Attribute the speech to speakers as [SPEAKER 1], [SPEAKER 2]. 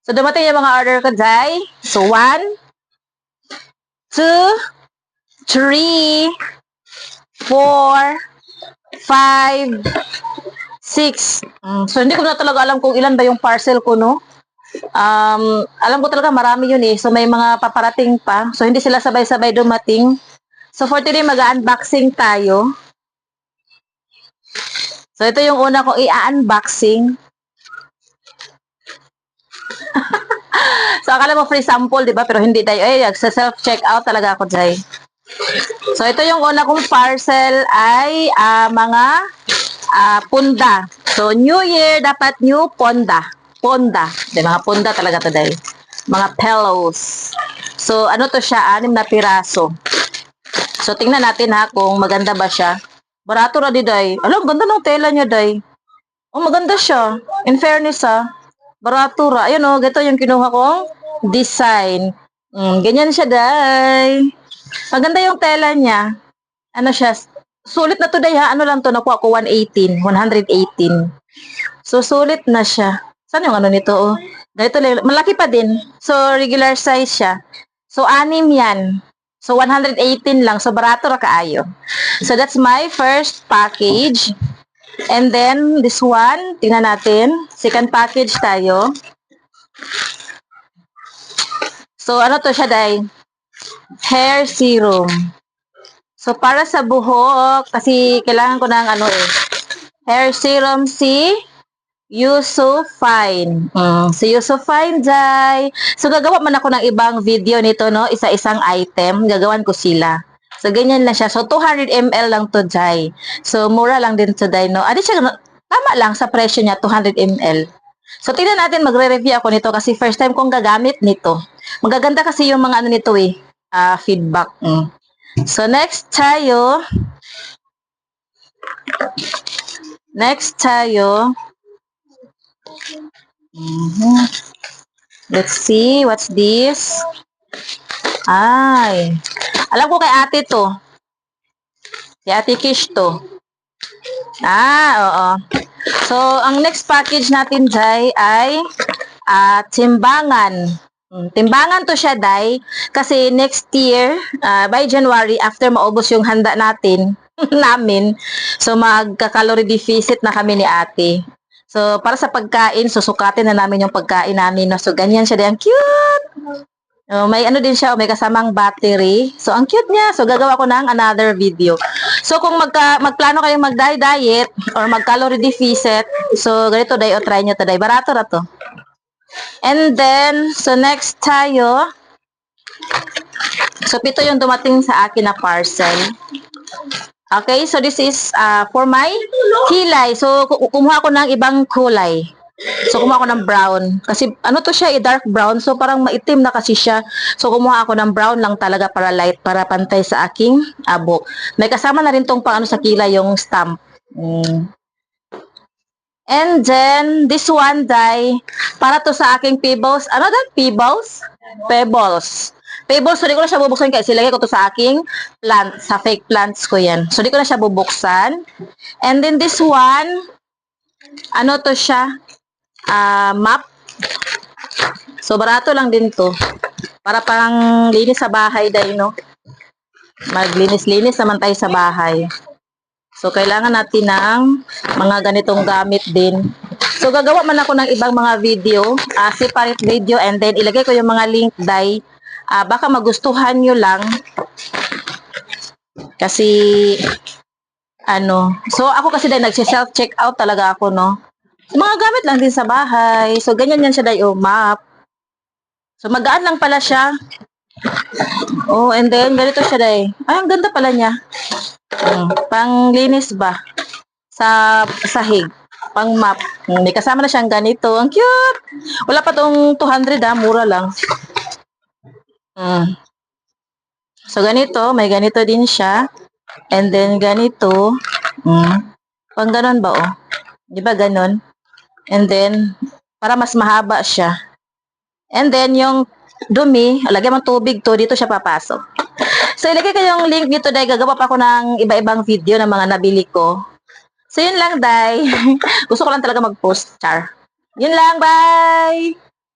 [SPEAKER 1] So, dumating yung mga order ko, Day. So, 1, 2, 3, 4, 5, 6. So, hindi ko na talaga alam kung ilan ba yung parcel ko, no? Alam ko talaga marami yun eh. So, may mga paparating pa. So, hindi sila sabay-sabay dumating. So, for today, mag-unboxing tayo. So, ito yung una kong i-unboxing. So, akala mo free sample, di ba? Pero hindi tayo. Ay, sa self-checkout talaga ako, Jay. So, ito yung una kong parcel ay mga punda. So, New Year, dapat new ponda. Ponda. Di, mga ponda talaga to, Day. Mga pillows. So, ano to siya? 6 na piraso. So, tingnan natin ha kung maganda ba siya. Barato na di, Day. Alam, ganda ng tela niya, Day. Oh, maganda siya. In fairness ha. Barato ra. Ayun o, ito yung kinuha kong design. Ganyan siya, Day. Maganda yung tela niya. Ano siya? Sulit na to, Day ha. Ano lang to, nakuha ko 118. 118. So, sulit na siya. Saan yung ano nito? Oh? Ganito, malaki pa din. So, regular size siya. So, 6 yan. So, 118 lang. So, barato ra kaayo. So, that's my first package. And then, this one, tingnan natin. Second package tayo. So, ano to siya, Day? Hair serum. So, para sa buhok, kasi kailangan ko ng ano eh. Hair serum si Yusufine. Si Yusufine, Day. So, gagawa man ako ng ibang video nito, no? Isa-isang item. Gagawan ko sila. So, ganyan lang siya. So, 200 ml lang to, Day. So, mura lang din to, Day, no? Adi siya, tama lang sa presyo niya, 200 ml. So, tingnan natin, magre-review ako nito kasi first time kong gagamit nito. Magaganda kasi yung mga ano nito eh, feedback. So, next tayo. Let's see, what's this? Ay, alam ko kay ate to. Si Ate Kish to. Oo. So, ang next package natin, Day, ay timbangan. Timbangan to siya, Day, kasi next year, by January, after maubos yung handa natin, namin, so magka-calorie deficit na kami ni ate. So, para sa pagkain, susukatin na namin yung pagkain namin. No? So, ganyan siya, Day. Ang cute! May ano din siya, may kasamang battery. So, ang cute niya. So, gagawa ko ng another video. So, kung magplano kayong mag-diet or mag-calorie deficit, so, ganito, Day, o try nyo to, Day. Barato na to. And then, so, next tayo. So, pito yung dumating sa akin na parcel. Okay, so this is for my kilay. So, kumuha ko ng ibang kulay. So, kumuha ako ng brown. Kasi, ano to siya, dark brown. So, parang maitim na kasi siya. So, kumuha ako ng brown lang talaga para light, para pantay sa aking abok. May kasama na rin tong pang ano sa kilay, yung stamp. And then, this one, Day, para to sa aking pebbles. Ano daw? Pebbles? Pebbles. Pebbles, so di ko na siya bubuksan kasi ilagay ko to sa aking plant, sa fake plants ko yan. So, di ko na siya bubuksan. And then, this one, ano to siya? Map. So, barato lang din to. Para pang linis sa bahay, Day, no? Maglinis-linis naman tayo sa bahay. So, kailangan natin ng mga ganitong gamit din. So, gagawa man ako ng ibang mga video, separate video, and then ilagay ko yung mga link, Day. Baka magustuhan nyo lang. Kasi, so ako kasi, Day, nagsi-self-checkout talaga ako, no? Mga gamit lang din sa bahay. So, ganyan yan siya, Day, map. So, magaan lang pala siya. And then, ganito siya, Day. Ay, ang ganda pala niya. Panglinis ba? Sa sahig. Pang map. May kasama na siyang ganito. Ang cute! Wala pa tong 200 mura lang. So, ganito. May ganito din siya. And then, ganito. Pang ganon ba, Di ba ganon? And then, para mas mahaba siya. And then, yung dumi, lagyan mo tubig to, dito siya papasok. So, ilagay ko yung link dito, Day. Gagawa pa ako ng iba-ibang video ng mga nabili ko. So, yun lang, Day. Gusto ko lang talaga mag-post, char. Yun lang, bye!